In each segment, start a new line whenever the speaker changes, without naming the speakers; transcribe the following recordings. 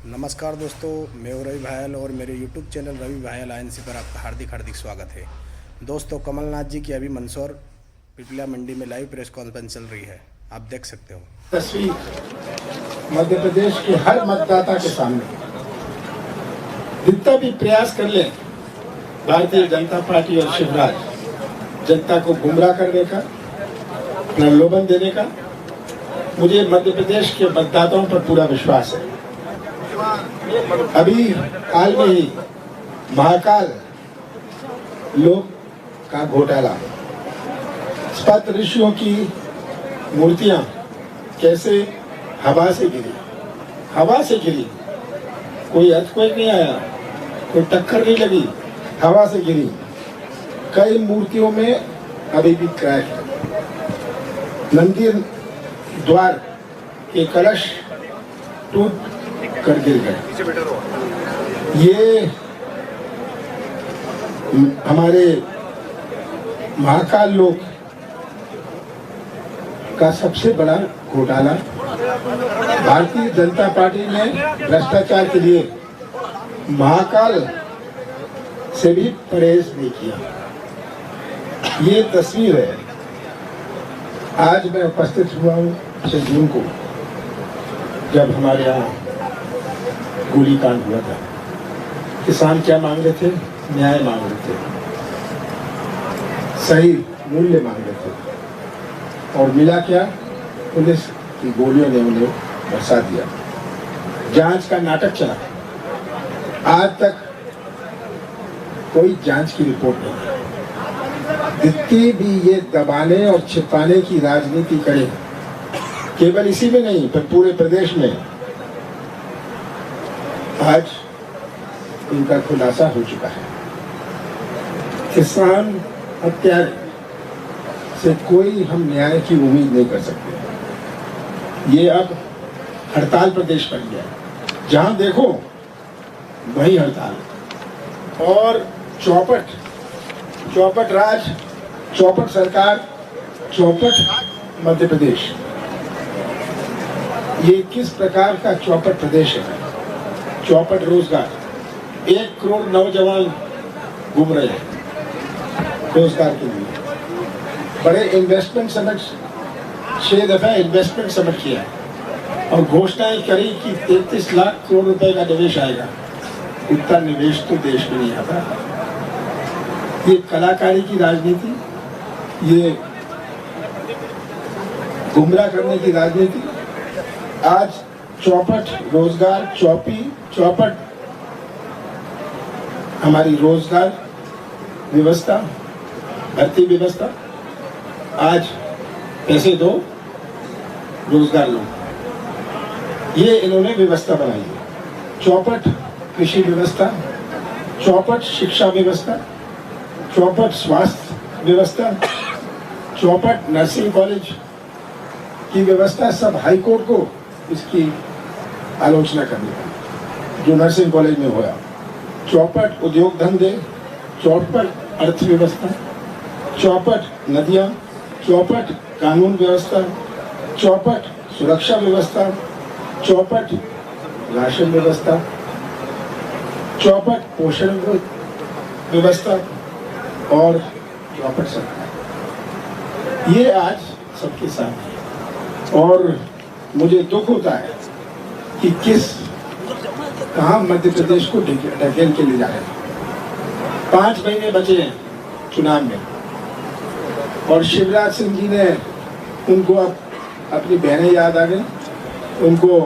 नमस्कार दोस्तों, मैं हूं रवि भायल और मेरे YouTube चैनल रवि भायल INC पर आपका हार्दिक हार्दिक स्वागत है। दोस्तों, कमलनाथ जी की अभी मंदसौर पिपलिया मंडी में लाइव प्रेस कॉन्फ्रेंस चल रही है, आप देख सकते हो।
तस्वीर मध्य प्रदेश के हर मतदाता के सामने जितना भी प्रयास कर ले भारतीय जनता पार्टी और शिवराज जनता को गुमराह करने का, प्रलोभन देने का, मुझे मध्य प्रदेश के मतदाताओं पर पूरा विश्वास है। अभी हाल में ही महाकाल लोक का घोटाला, सप्त ऋषियों की मूर्तियां कैसे हवा से गिरी, कोई अर्थक्वेक नहीं आया, कोई टक्कर नहीं लगी, हवा से गिरी। कई मूर्तियों में अभी भी क्रैक है। मंदिर द्वार के कलश टूट कर गिर गए। ये हमारे महाकाल लोक का सबसे बड़ा घोटाला। भारतीय जनता पार्टी ने भ्रष्टाचार के लिए महाकाल से भी परहेज नहीं किया। ये तस्वीर है। आज मैं उपस्थित हुआ हूँ 6 जून को, जब हमारे यहाँ गोलीकांड हुआ था। किसान क्या मांग रहे थे? न्याय मांग रहे थे, सही मूल्य मांग रहे थे, और मिला क्या? पुलिस की गोलियों ने उन्हें बरसा दिया। जांच का नाटक चला, आज तक कोई जांच की रिपोर्ट नहीं। जितनी भी ये दबाने और छिपाने की राजनीति करे, केवल इसी में नहीं पर पूरे प्रदेश में, आज इनका खुलासा हो चुका है। किसान हत्यारे से कोई हम न्याय की उम्मीद नहीं कर सकते। ये अब हड़ताल प्रदेश बन गया है। जहां देखो वही हड़ताल, और चौपट राज, चौपट सरकार, चौपट मध्य प्रदेश। ये किस प्रकार का चौपट प्रदेश है? चौपट रोजगार, 1 करोड़ नौजवान घूम रहे हैं रोजगार के लिए। बड़े इन्वेस्टमेंट समिट, 6 दफा इन्वेस्टमेंट समिट किया है और घोषणाएं करी कि 33 लाख करोड़ रुपए का निवेश आएगा। इतना निवेश तो देश में नहीं आता। ये कलाकारी की राजनीति, ये गुमराह करने की राजनीति। आज चौपट रोजगार, चौपट हमारी रोजगार व्यवस्था, भर्ती व्यवस्था। आज पैसे दो, रोजगार लो, ये इन्होंने व्यवस्था बनाई है। चौपट कृषि व्यवस्था, चौपट शिक्षा व्यवस्था, चौपट स्वास्थ्य व्यवस्था, चौपट नर्सिंग कॉलेज की व्यवस्था। सब हाई कोर्ट को इसकी आलोचना करनी पड़ी जो नर्सिंग कॉलेज में हुआ। चौपट उद्योग धंधे, चौपट अर्थव्यवस्था, चौपट नदियां, चौपट कानून व्यवस्था, चौपट सुरक्षा व्यवस्था, चौपट राशन व्यवस्था, चौपट पोषण व्यवस्था और चौपट सरकार। ये आज सबके सामने है और मुझे दुख होता है कि कहाँ मध्य प्रदेश को ढकेल के ले जा रहे हैं। 5 महीने बचे हैं चुनाव में और शिवराज सिंह जी ने, उनको अब अपनी बहनें याद आ गई, उनको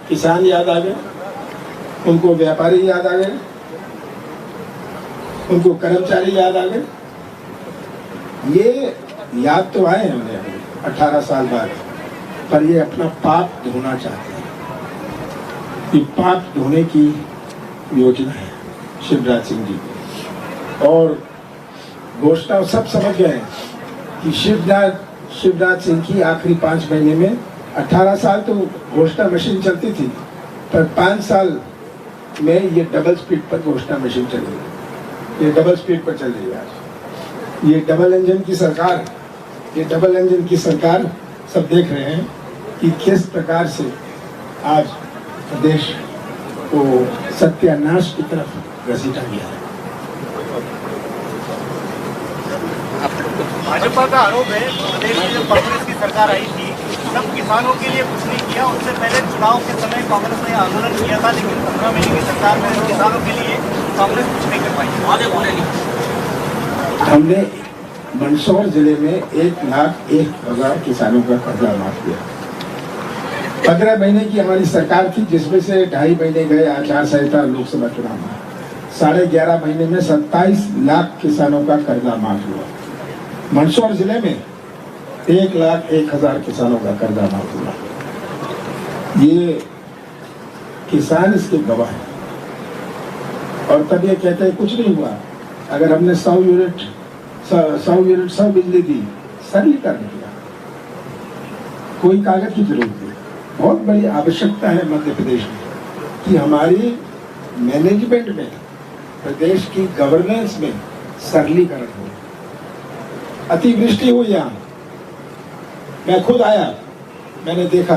किसान याद आ गए, उनको व्यापारी याद आ गए, उनको कर्मचारी याद आ गए। ये याद तो आए हैं उन्हें 18 साल बाद, पर ये अपना पाप धोना चाहते हैं। ये पाप धोने की योजना है शिवराज सिंह जी, और घोषणा सब समझ गए हैं कि शिवराज सिंह की आखिरी 5 महीने में 18 साल तो घोषणा मशीन चलती थी, पर 5 साल में ये डबल स्पीड पर घोषणा मशीन चल रही है। ये डबल स्पीड पर चल रही है आज। ये डबल इंजन की सरकार सब देख रहे हैं कि किस प्रकार से आज प्रदेश वो सत्यानाश की तरफ घसीटा गया है।
भाजपा का आरोप है प्रदेश में जब कांग्रेस की सरकार आई थी तब किसानों के लिए कुछ नहीं किया। उससे पहले चुनाव के समय कांग्रेस ने आंदोलन किया था, लेकिन 15 महीने की सरकार में किसानों के लिए कांग्रेस कुछ नहीं कर पाई।
हमने मंदसौर जिले में 1,01,000 किसानों का कर्जा माफ किया। 15 महीने की हमारी सरकार थी, जिसमें से 2.5 महीने गए आचार संहिता लोकसभा चुनाव में। 11.5 महीने में 27 लाख किसानों का कर्जा माफ हुआ। मंदसौर जिले में 1,01,000 किसानों का कर्जा माफ हुआ। ये किसान इसके गवाह है। और तब ये कहते हैं कुछ नहीं हुआ। अगर हमने 100 यूनिट बिजली दी, सरलीकरण किया, कोई कागज की जरूरत नहीं। बहुत बड़ी आवश्यकता है मध्य प्रदेश में कि हमारी मैनेजमेंट में, प्रदेश की गवर्नेंस में सरलीकरण हो। अतिवृष्टि हुई यहाँ, मैं खुद आया, मैंने देखा।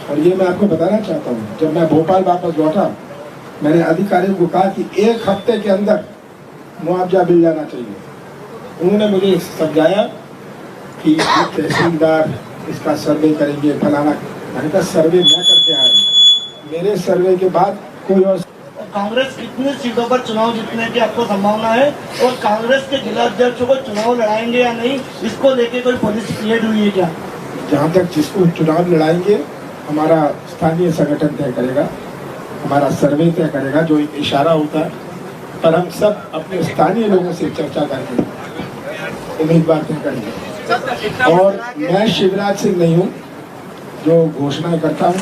और ये मैं आपको बताना चाहता हूँ, जब मैं भोपाल वापस लौटा, मैंने अधिकारियों को कहा कि 1 हफ्ते के अंदर मुआवजा मिल जाना चाहिए। उन्होंने मुझे समझाया कि तहसीलदार इसका सर्वे करेंगे, फलाना। मैंने कहा सर्वे मैं करके आया, मेरे सर्वे के बाद कोई और।
कांग्रेस कितनी सीटों पर चुनाव जीतने की आपको संभावना है, और कांग्रेस के जिला अध्यक्षों को चुनाव लड़ाएंगे या नहीं, इसको लेके कोई पॉलिसी क्रिएट हुई है क्या?
जहाँ तक जिसको चुनाव लड़ाएंगे, हमारा स्थानीय संगठन तय करेगा, हमारा सर्वे तय करेगा, जो एक इशारा होता है। पर हम सब अपने स्थानीय लोगों से चर्चा करके उम्मीदवार तय करेंगे। और मैं शिवराज सिंह नहीं हूँ जो घोषणाएं करता हूँ,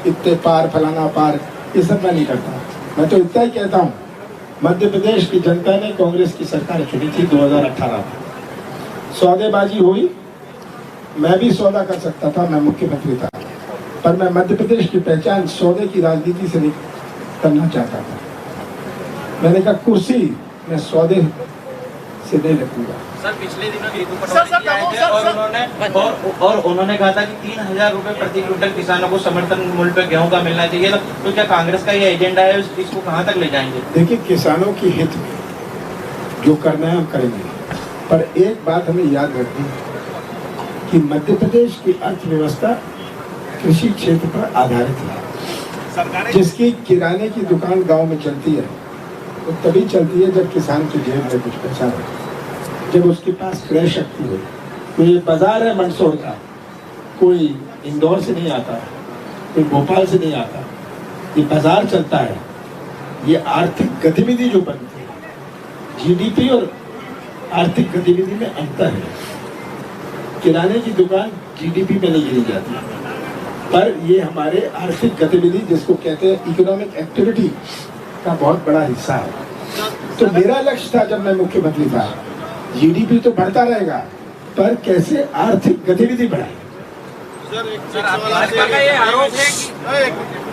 इतने पार फलाना पार, ये सब मैं नहीं करता। मैं तो इतना ही कहता हूँ, मध्य प्रदेश की जनता ने कांग्रेस की सरकार चुनी थी 2018 में। सौदेबाजी हुई, मैं भी सौदा कर सकता था, मैं मुख्यमंत्री था, पर मैं मध्य प्रदेश की पहचान सौदे की राजनीति से नहीं करना चाहता था। मैंने कहा कुर्सी मैं सौदे से नहीं रखूंगा।
सर पिछले दिनों नीतू पटवारी जी आए थे और उन्होंने कहा था कि 3,000 रुपए प्रति क्विंटल किसानों को समर्थन मूल्य पे गेहूं का मिलना चाहिए। तो क्या कांग्रेस का ये एजेंडा है, इसको कहां तक ले जाएंगे?
देखिए, किसानों की हित में जो करना है हम करेंगे, पर एक बात हमें याद रखनी है कि मध्य प्रदेश की अर्थव्यवस्था कृषि क्षेत्र पर आधारित है। जिसकी किराने की दुकान गांव में चलती है, वो तभी चलती है जब किसान की जेब में कुछ पैसा हो, जब उसके पास क्रय शक्ति हो। तो ये बाजार है मंदसौर का, कोई इंदौर से नहीं आता, कोई भोपाल से नहीं आता, ये बाजार चलता है। ये आर्थिक गतिविधि जो बनती है, जीडीपी और आर्थिक गतिविधि में अंतर है। किराने की दुकान जीडीपी में नहीं गिनी जाती, पर ये हमारे आर्थिक गतिविधि, जिसको कहते हैं इकोनॉमिक एक्टिविटी, का बहुत बड़ा हिस्सा है। तो मेरा लक्ष्य था जब मैं मुख्यमंत्री था, जीडीपी तो बढ़ता रहेगा, पर कैसे आर्थिक गतिविधि बढ़ाए।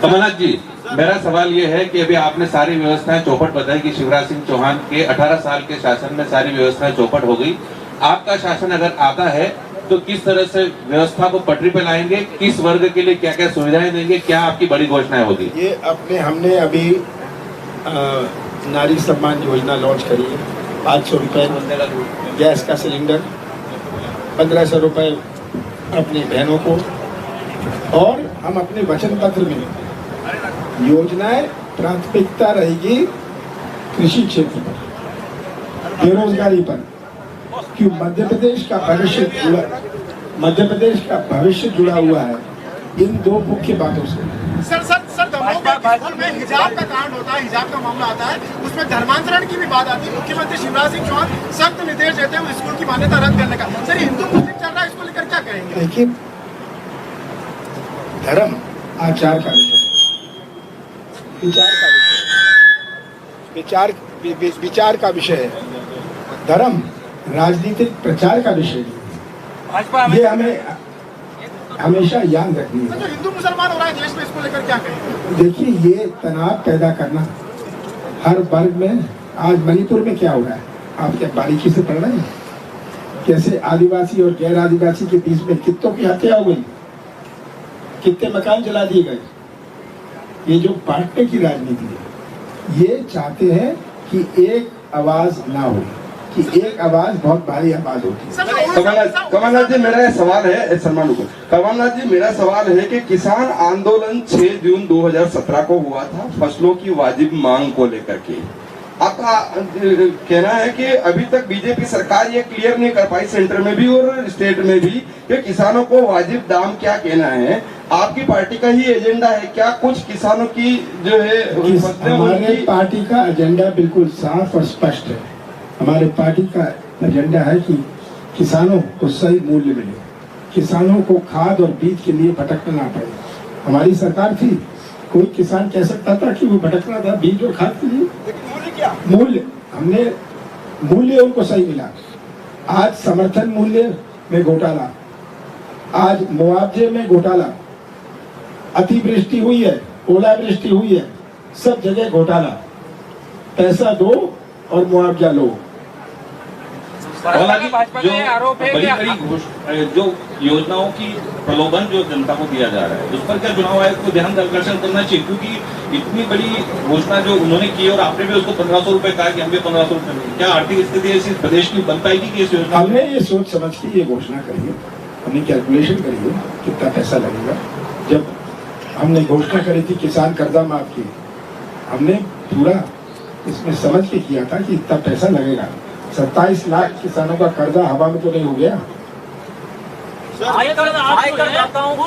कमलनाथ जी, मेरा सवाल ये है कि अभी आपने सारी व्यवस्थाएं चौपट बताई कि शिवराज सिंह चौहान के 18 साल के शासन में सारी व्यवस्थाएं चौपट हो गई। आपका शासन अगर आता है तो किस तरह से व्यवस्था को पटरी पे लाएंगे, किस वर्ग के लिए क्या क्या सुविधाएं देंगे, क्या आपकी बड़ी घोषणाएं होगी?
ये हमने अभी नारी सम्मान योजना लॉन्च करी है। 500 रुपये गैस का सिलेंडर, 1500 रुपये अपनी बहनों को। और हम अपने वचन पत्र में योजनाएं प्राथमिकता रहेगी कृषि क्षेत्र पर, बेरोजगारी पर, कि मध्य प्रदेश का भविष्य जुड़ा हुआ है इन दो मुख्य बातों से।
सर दमोह में हिजाब का कांड होता है, हिजाब का मामला आता है, उसमें धर्मांतरण की भी बात आती है। मुख्यमंत्री शिवराज सिंह चौहान सख्त निर्देश देते हैं स्कूल की मान्यता रद्द करने का। सर हिंदू मुस्लिम चल रहा है, इसको लेकर क्या कहेंगे?
देखिए, धर्म आचार का विषय, विचार का विषय, विचार का विषय है। धर्म राजनीतिक प्रचार का विषय नहीं। ये हमें हमेशा याद रखनी है।
जो हिंदू मुसलमान हो रहा है देश में, इसको लेकर क्या कहेंगे?
देखिए, ये तनाव पैदा करना हर वर्ग में। आज मणिपुर में क्या हो रहा है, आप क्या बारीकी से पढ़ रहे हैं? कैसे आदिवासी और गैर आदिवासी के बीच में कितनों की हत्या हो गई, कितने मकान जला दिए गए। ये जो बांटने की राजनीति है, ये चाहते हैं कि एक आवाज ना हो, कि एक आवाज बहुत भारी आवाज होती है।
कमलनाथ जी, मेरा सवाल है, सलमान को, कमलनाथ जी मेरा सवाल है कि किसान आंदोलन 6 जून 2017 को हुआ था फसलों की वाजिब मांग को लेकर के। आपका कहना है कि अभी तक बीजेपी सरकार ये क्लियर नहीं कर पाई, सेंटर में भी और स्टेट में भी, कि किसानों को वाजिब दाम क्या कहना है। आपकी पार्टी का ही एजेंडा है क्या? कुछ किसानों की जो है
हमारे पार्टी का एजेंडा बिल्कुल साफ और स्पष्ट है। हमारे पार्टी का एजेंडा है कि किसानों को सही मूल्य मिले, किसानों को खाद और बीज के लिए भटकना ना पड़े। हमारी सरकार थी, कोई किसान कह सकता था कि वो भटकना था बीज और खाद के लिए? मूल्य, हमने मूल्य उनको सही मिला। आज समर्थन मूल्य में घोटाला, आज मुआवजे में घोटाला, अतिवृष्टि हुई है, ओलावृष्टि हुई है, सब जगह घोटाला। पैसा दो और मुआवजा लो।
हालांकि जो बड़ी जो योजनाओं की प्रलोभन जो जनता को दिया जा रहा है, उस पर क्या चुनाव आयोग को ध्यान आकर्षण करना चाहिए? क्योंकि इतनी बड़ी घोषणा जो उन्होंने की और आपने भी उसको 1500 रुपए कहा कि हमें 1500 रुपए, क्या आर्थिक स्थिति ऐसी प्रदेश की बन पाएगी कि इस योजना?
हमने ये सोच समझ के ये घोषणा करी है, हमने कैलकुलेशन करी है कितना पैसा लगेगा। जब हमने घोषणा करी थी किसान कर्जा माफ की, हमने पूरा इसमें समझ के किया था कि इतना पैसा लगेगा। 27 लाख किसानों का कर्जा हवा में तो नहीं हो गया।
आयकरदाताओं को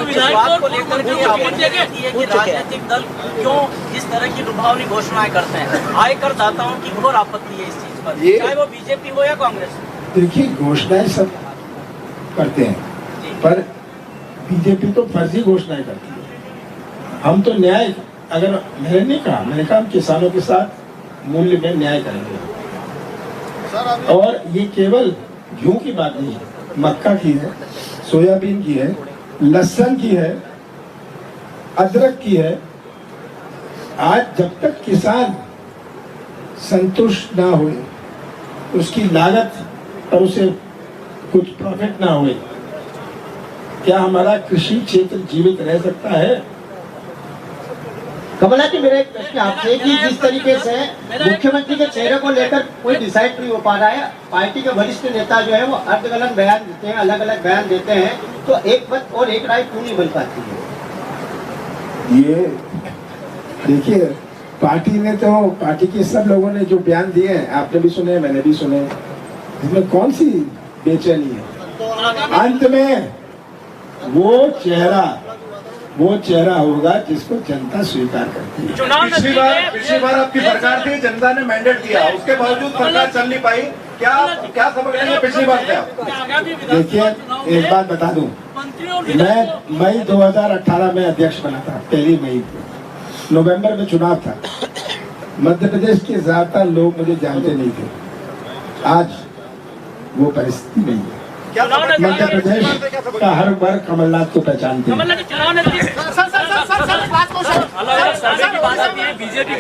विश्वास को लेकर के आपत्ति रहती है कि राजनीतिक दल क्यों इस तरह की लुभावनी घोषणाएं करते हैं। आयकरदाताओं की घोर आपत्ति है इस चीज पर, चाहे वो बीजेपी हो या कांग्रेस।
देखिए, घोषणाएं सब करते हैं, पर बीजेपी तो फर्जी घोषणाएं करती है। हम तो न्याय, अगर मैंने नहीं कहा, मैंने कहा हम किसानों के साथ मूल्य में न्याय करेंगे। और ये केवल गेहूं की बात नहीं है, मक्का की है, सोयाबीन की है, लहसुन की है, अदरक की है। आज जब तक किसान संतुष्ट ना हुए, उसकी लागत पर उसे कुछ प्रॉफिट ना हुए, क्या हमारा कृषि क्षेत्र जीवित रह सकता है?
कमलनाथ जी, मेरा एक प्रश्न आपसे कि जिस तरीके से मुख्यमंत्री के चेहरे को लेकर कोई डिसाइड नहीं हो पा रहा है, पार्टी के वरिष्ठ नेता जो है वो अलग अलग बयान देते हैं, अलग अलग बयान देते हैं, तो एक मत और एक राय क्यों नहीं बन पाती है?
ये देखिए, पार्टी के सब लोगों ने जो बयान दिए हैं, आपने भी सुने, मैंने भी सुने, इसमें कौन सी बेचैनी है? अंत में वो चेहरा होगा जिसको जनता स्वीकार करती है।
पिछली बार आपकी सरकार थी, जनता ने मैंडेट दिया, उसके बावजूद सरकार चल नहीं पाई। क्या समझ रहे हैं पिछली बार से आप?
देखिए, एक बात बता दूं, मैं मई 2018 में अध्यक्ष बना था, 1 मई को। नवंबर में चुनाव था। मध्य प्रदेश के ज्यादातर लोग मुझे जानते नहीं थे। आज वो परिस्थिति नहीं है। मध्य प्रदेश का हर वर्ग कमलनाथ को पहचानते हैं।
बीजेपी